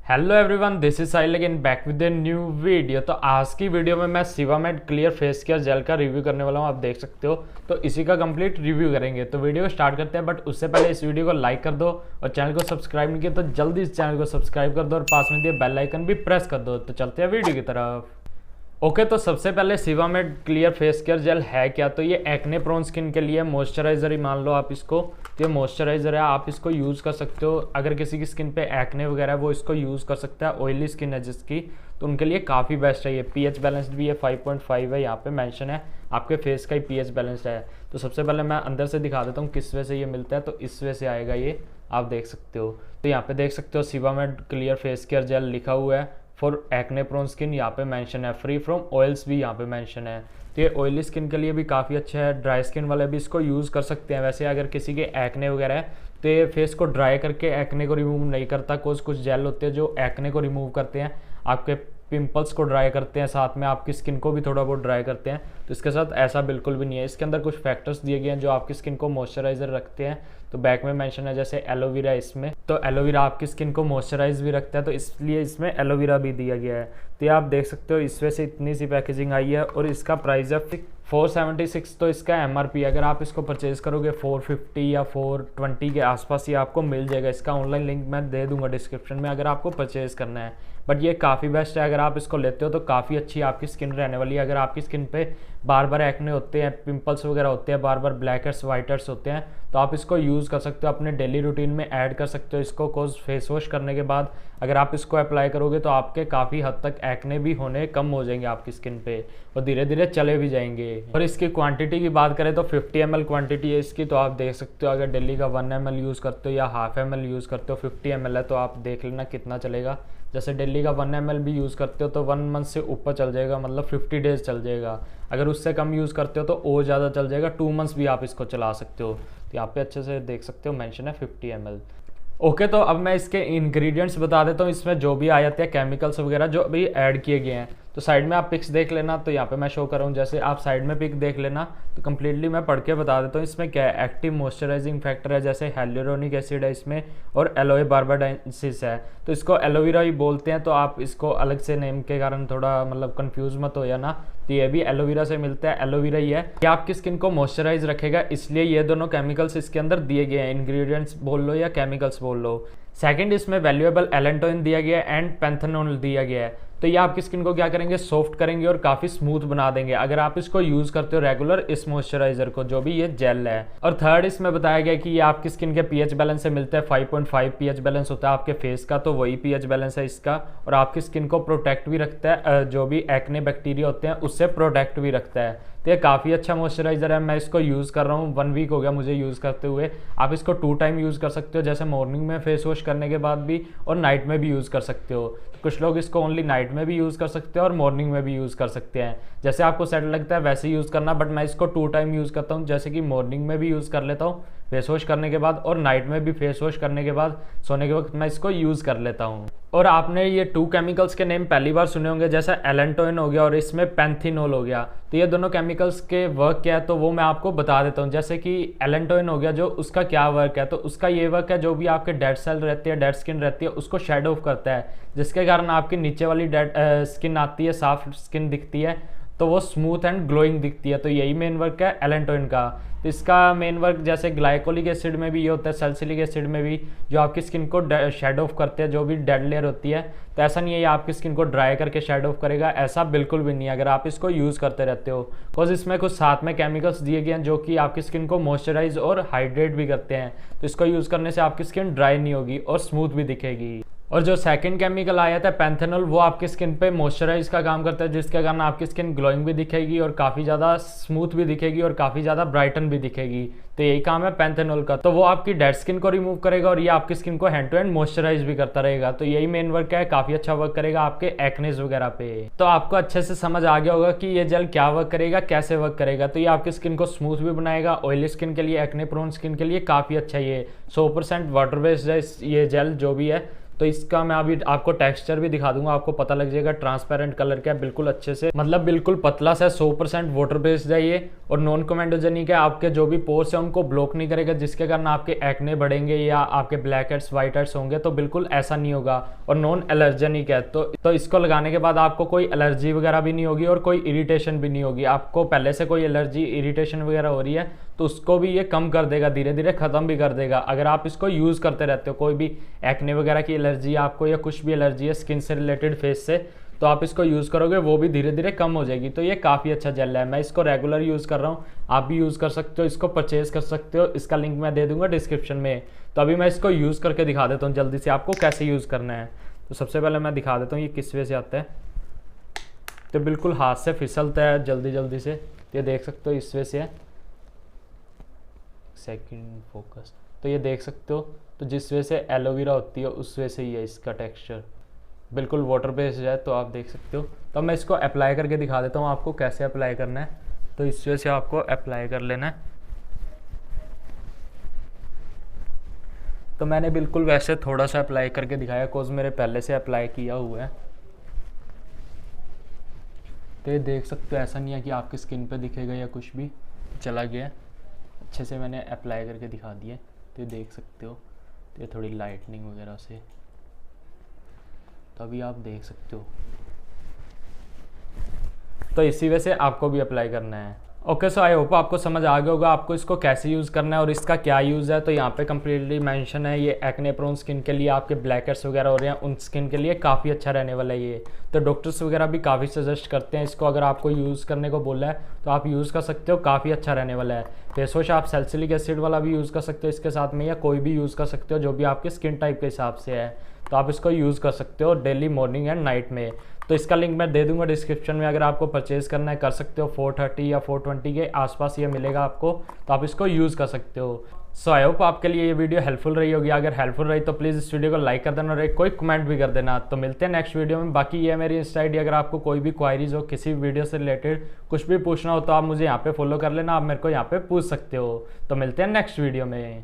Hello everyone, this is Sahil again back with a new video. तो आज की video में मैं सीवामेड क्लियर फेस केयर जेल का रिव्यू करने वाला हूँ। आप देख सकते हो, तो इसी का कंप्लीट रिव्यू करेंगे। तो वीडियो को स्टार्ट करते हैं, बट उससे पहले इस वीडियो को लाइक कर दो और चैनल को सब्सक्राइब नहीं किया तो जल्दी इस चैनल को सब्सक्राइब कर दो और पास में दिए बेल आइकन भी प्रेस कर दो। तो चलते हैं वीडियो की तरफ। ओके, तो सबसे पहले सीवामेड क्लियर फेस केयर जेल है क्या? तो ये एक्ने प्रोन स्किन के लिए मॉइस्चराइजर ही मान लो आप इसको। तो ये मॉइस्चराइजर है, आप इसको यूज़ कर सकते हो। अगर किसी की स्किन पे एक्ने वगैरह है वो इसको यूज़ कर सकता है। ऑयली स्किन है जिसकी, तो उनके लिए काफ़ी बेस्ट है। ये पीएच बैलेंस्ड भी है, 5.5 है, यहाँ पे मेंशन है। आपके फेस का ही पीएच बैलेंस्ड है। तो सबसे पहले मैं अंदर से दिखा देता हूँ किस वे से ये मिलता है। तो इस वे से आएगा ये, आप देख सकते हो। तो यहाँ पे देख सकते हो सीवामेड क्लियर फेस केयर जेल लिखा हुआ है फॉर एक्ने प्रोन स्किन, यहाँ पे मेंशन है। फ्री फ्रॉम ऑयल्स भी यहाँ पे मेंशन है। तो ये ऑयली स्किन के लिए भी काफ़ी अच्छा है। ड्राई स्किन वाले भी इसको यूज़ कर सकते हैं। वैसे अगर किसी के एक्ने वगैरह है तो ये फेस को ड्राई करके एक्ने को रिमूव नहीं करता। कुछ जेल होते हैं जो एक्ने को रिमूव करते हैं, आपके पिंपल्स को ड्राई करते हैं, साथ में आपकी स्किन को भी थोड़ा बहुत ड्राई करते हैं। तो इसके साथ ऐसा बिल्कुल भी नहीं है। इसके अंदर कुछ फैक्टर्स दिए गए हैं जो आपकी स्किन को मॉइस्चराइजर रखते हैं। तो बैक में मेंशन है, जैसे एलोवेरा इसमें। तो एलोवेरा आपकी स्किन को मॉइस्चराइज भी रखता है, तो इसलिए इसमें एलोवेरा भी दिया गया है। तो ये आप देख सकते हो, इस वजह से इतनी सी पैकेजिंग आई है। और इसका प्राइस है 476। तो इसका एमआरपी अगर आप इसको परचेज करोगे 450 या 420 के आसपास ये आपको मिल जाएगा। इसका ऑनलाइन लिंक मैं दे दूंगा डिस्क्रिप्शन में अगर आपको परचेज करना है। बट ये काफ़ी बेस्ट है, अगर आप इसको लेते हो तो काफ़ी अच्छी आपकी स्किन रहने वाली है। अगर आपकी स्किन पे बार बार एक्ने होते हैं, पिंपल्स वगैरह होते हैं, बार बार ब्लैक हेड्स वाइट हेड्स होते हैं, तो आप इसको यूज़ कर सकते हो, अपने डेली रूटीन में ऐड कर सकते हो इसको। कोज फेस वॉश करने के बाद अगर आप इसको अप्लाई करोगे तो आपके काफ़ी हद तक एक्ने भी होने कम हो जाएंगे आपकी स्किन पे, और धीरे धीरे चले भी जाएंगे। और इसकी क्वांटिटी की बात करें तो 50 ml क्वांटिटी है इसकी। तो आप देख सकते हो, अगर डेली का 1 ml यूज़ करते हो या हाफ ml यूज़ करते हो, 50 ml है, तो आप देख लेना कितना चलेगा। जैसे डेली का 1 ml भी यूज़ करते हो तो 1 मंथ से ऊपर चल जाएगा, मतलब 50 डेज चल जाएगा। अगर उससे कम यूज़ करते हो तो और ज़्यादा चल जाएगा, 2 मंथ्स भी आप इसको चला सकते हो। तो यहाँ पे अच्छे से देख सकते हो मेंशन है 50 ml। ओके, तो अब मैं इसके इंग्रेडिएंट्स बता देता हूँ। इसमें जो भी आ जाते हैं केमिकल्स वगैरह जो अभी ऐड किए गए हैं, तो साइड में आप पिक्स देख लेना। तो यहाँ पे मैं शो कर रहा हूँ, जैसे आप साइड में पिक देख लेना। तो कम्प्लीटली मैं पढ़ के बता देता हूँ इसमें क्या है। एक्टिव मॉइस्चराइजिंग फैक्टर है, जैसे हाइलुरोनिक एसिड है इसमें, और एलोए बार्बाडेंसिस है। तो इसको एलोवेरा ही बोलते हैं, तो आप इसको अलग से नेम के कारण थोड़ा मतलब कंफ्यूज मत हो या ना। तो ये भी एलोवेरा से मिलता है, एलोवेरा ही है। ये आपकी स्किन को मॉइस्चराइज रखेगा, इसलिए ये दोनों केमिकल्स इसके अंदर दिए गए हैं। इंग्रेडिएंट्स बोल लो या केमिकल्स बोल लो। सेकंड, इसमें वैल्यूएबल एलेंटोइन दिया गया है एंड पैंथेनोल दिया गया है। तो ये आपकी स्किन को क्या करेंगे, सॉफ्ट करेंगे और काफ़ी स्मूथ बना देंगे अगर आप इसको यूज़ करते हो रेगुलर, इस मॉइस्चराइजर को, जो भी ये जेल है। और थर्ड, इसमें बताया गया कि ये आपकी स्किन के पीएच बैलेंस से मिलता है। 5.5 पीएच बैलेंस होता है आपके फेस का, तो वही पीएच बैलेंस है इसका। और आपकी स्किन को प्रोटेक्ट भी रखता है, जो भी एक्ने बैक्टीरिया होते हैं उससे प्रोटेक्ट भी रखता है। तो ये काफ़ी अच्छा मॉइस्चराइजर है। मैं इसको यूज़ कर रहा हूँ, 1 वीक हो गया मुझे यूज़ करते हुए। आप इसको 2 टाइम यूज़ कर सकते हो, जैसे मॉर्निंग में फेस वॉश करने के बाद भी, और नाइट में भी यूज़ कर सकते हो। तो कुछ लोग इसको ओनली नाइट में भी यूज़ कर सकते हैं और मॉर्निंग में भी यूज़ कर सकते हैं, जैसे आपको सेट लगता है वैसे यूज़ करना। बट मैं इसको 2 टाइम यूज़ करता हूँ, जैसे कि मॉर्निंग में भी यूज़ कर लेता हूँ फेस वॉश करने के बाद, और नाइट में भी फेस वॉश करने के बाद सोने के वक्त मैं इसको यूज़ कर लेता हूँ। और आपने ये 2 केमिकल्स के नेम पहली बार सुने होंगे, जैसे एलेंटोइन हो गया और इसमें पैंथेनॉल हो गया। तो ये दोनों केमिकल्स के वर्क क्या है तो वो मैं आपको बता देता हूँ। जैसे कि एलेंटोइन हो गया, जो उसका क्या वर्क है, तो उसका ये वर्क है, जो भी आपके डेड सेल रहती है, डेड स्किन रहती है, उसको शेड ऑफ करता है, जिसके कारण आपकी नीचे वाली डेड स्किन आती है, साफ स्किन दिखती है, तो वो स्मूथ एंड ग्लोइंग दिखती है। तो यही मेन वर्क है एलेंटोइन का। तो इसका मेन वर्क जैसे ग्लाइकोलिक एसिड में भी ये होता है, सैलिसिलिक एसिड में भी, जो आपकी स्किन को शेड ऑफ करते हैं, जो भी डेड लेयर होती है। तो ऐसा नहीं है ये आपकी स्किन को ड्राई करके शेड ऑफ करेगा, ऐसा बिल्कुल भी नहीं है अगर आप इसको यूज़ करते रहते हो। बिकॉज इसमें कुछ साथ में केमिकल्स दिए गए हैं जो कि आपकी स्किन को मॉइस्चराइज और हाइड्रेट भी करते हैं। तो इसको यूज़ करने से आपकी स्किन ड्राई नहीं होगी और स्मूथ भी दिखेगी। और जो सेकंड केमिकल आया था पैंथेनॉल, वो आपकी स्किन पे मॉइस्चराइज का काम करता है, जिसके कारण आपकी स्किन ग्लोइंग भी दिखेगी और काफ़ी ज़्यादा स्मूथ भी दिखेगी और काफ़ी ज़्यादा ब्राइटन भी दिखेगी। तो यही काम है पैंथेनॉल का। तो वो आपकी डेड स्किन को रिमूव करेगा और ये आपकी स्किन को हैंड टू हैंड मॉइस्चराइज भी करता रहेगा। तो यही मेन वर्क है, काफ़ी अच्छा वर्क करेगा आपके एक्नेस वगैरह पे। तो आपको अच्छे से समझ आ गया होगा कि ये जेल क्या वर्क करेगा, कैसे वर्क करेगा। तो ये आपकी स्किन को स्मूथ भी बनाएगा। ऑयली स्किन के लिए, एक्ने प्रोन स्किन के लिए काफ़ी अच्छा ये 100% वाटर बेस्ड है ये जेल जो भी है। तो इसका मैं अभी आपको टेक्सचर भी दिखा दूंगा, आपको पता लग जाएगा ट्रांसपेरेंट कलर क्या है, बिल्कुल अच्छे से, मतलब बिल्कुल पतला सा 100% वाटर बेस्ड है ये, और नॉन कमेंडोजेनिक है, आपके जो भी पोर्स है उनको ब्लॉक नहीं करेगा जिसके कारण आपके एक्ने बढ़ेंगे या आपके ब्लैक हेड्स व्हाइट हेड्स होंगे, तो बिल्कुल ऐसा नहीं होगा। और नॉन एलर्जेनिक है, तो इसको लगाने के बाद आपको कोई एलर्जी वगैरह भी नहीं होगी और कोई इरिटेशन भी नहीं होगी। आपको पहले से कोई एलर्जी इरिटेशन वगैरह हो रही है तो उसको भी ये कम कर देगा, धीरे धीरे ख़त्म भी कर देगा अगर आप इसको यूज़ करते रहते हो। कोई भी एक्ने वगैरह की एलर्जी आपको या कुछ भी एलर्जी है स्किन से रिलेटेड, फेस से, तो आप इसको यूज़ करोगे वो भी धीरे धीरे कम हो जाएगी। तो ये काफ़ी अच्छा जेल है, मैं इसको रेगुलर यूज़ कर रहा हूँ, आप भी यूज़ कर सकते हो, इसको परचेज़ कर सकते हो, इसका लिंक मैं दे दूंगा डिस्क्रिप्शन में। तो अभी मैं इसको यूज़ करके दिखा देता हूँ जल्दी से आपको कैसे यूज़ करना है। तो सबसे पहले मैं दिखा देता हूँ ये किस वे से आता है। तो बिल्कुल हाथ से फिसलता है जल्दी जल्दी से, तो ये देख सकते हो इस वे से है। सेकंड फोकस, तो ये देख सकते हो, तो जिस वे से एलोवेरा होती है उस वे से ही है इसका टेक्सचर, बिल्कुल वाटर बेस्ड है, तो आप देख सकते हो। तो मैं इसको अप्लाई करके दिखा देता हूँ आपको कैसे अप्लाई करना है। तो इस वे से आपको अप्लाई कर लेना है। तो मैंने बिल्कुल वैसे थोड़ा सा अप्लाई करके दिखाया कोज मेरे पहले से अप्लाई किया हुआ है। तो ये देख सकते हो ऐसा नहीं है कि आपकी स्किन पे दिखेगा या कुछ भी, चला गया, अच्छे से मैंने अप्लाई करके दिखा दिया। तो ये देख सकते हो, तो ये थोड़ी लाइटनिंग वगैरह से, तो अभी आप देख सकते हो। तो इसी वजह से आपको भी अप्लाई करना है। ओके, सो आई होप आपको समझ आ गया होगा आपको इसको कैसे यूज़ करना है और इसका क्या यूज़ है। तो यहाँ पे कम्प्लीटली मेंशन है, ये एक्ने प्रोन स्किन के लिए, आपके ब्लैक हेड्स वगैरह हो रहे हैं उन स्किन के लिए काफ़ी अच्छा रहने वाला है ये। तो डॉक्टर्स वगैरह भी काफ़ी सजेस्ट करते हैं इसको, अगर आपको यूज़ करने को बोला है तो आप यूज़ कर सकते हो, काफ़ी अच्छा रहने वाला है। फेस वॉश आप सैलिसिलिक एसिड वाला भी यूज़ कर सकते हो इसके साथ में, या कोई भी यूज़ कर सकते हो जो भी आपके स्किन टाइप के हिसाब से है, तो आप इसको यूज़ कर सकते हो डेली मॉर्निंग एंड नाइट में। तो इसका लिंक मैं दे दूंगा डिस्क्रिप्शन में, अगर आपको परचेज़ करना है कर सकते हो। 430 या 420 के आसपास ये मिलेगा आपको, तो आप इसको यूज़ कर सकते हो। सो आई होप आपके लिए ये वीडियो हेल्पफुल रही होगी। अगर हेल्पफुल रही तो प्लीज़ इस वीडियो को लाइक कर देना और एक कोई कमेंट भी कर देना। तो मिलते हैं नेक्स्ट वीडियो में। बाकी ये मेरी इंस्टा आईडी, अगर आपको कोई भी क्वायरीज हो किसी वीडियो से रिलेटेड कुछ भी पूछना हो तो आप मुझे यहाँ पे फॉलो कर लेना, आप मेरे को यहाँ पे पूछ सकते हो। तो मिलते हैं नेक्स्ट वीडियो में।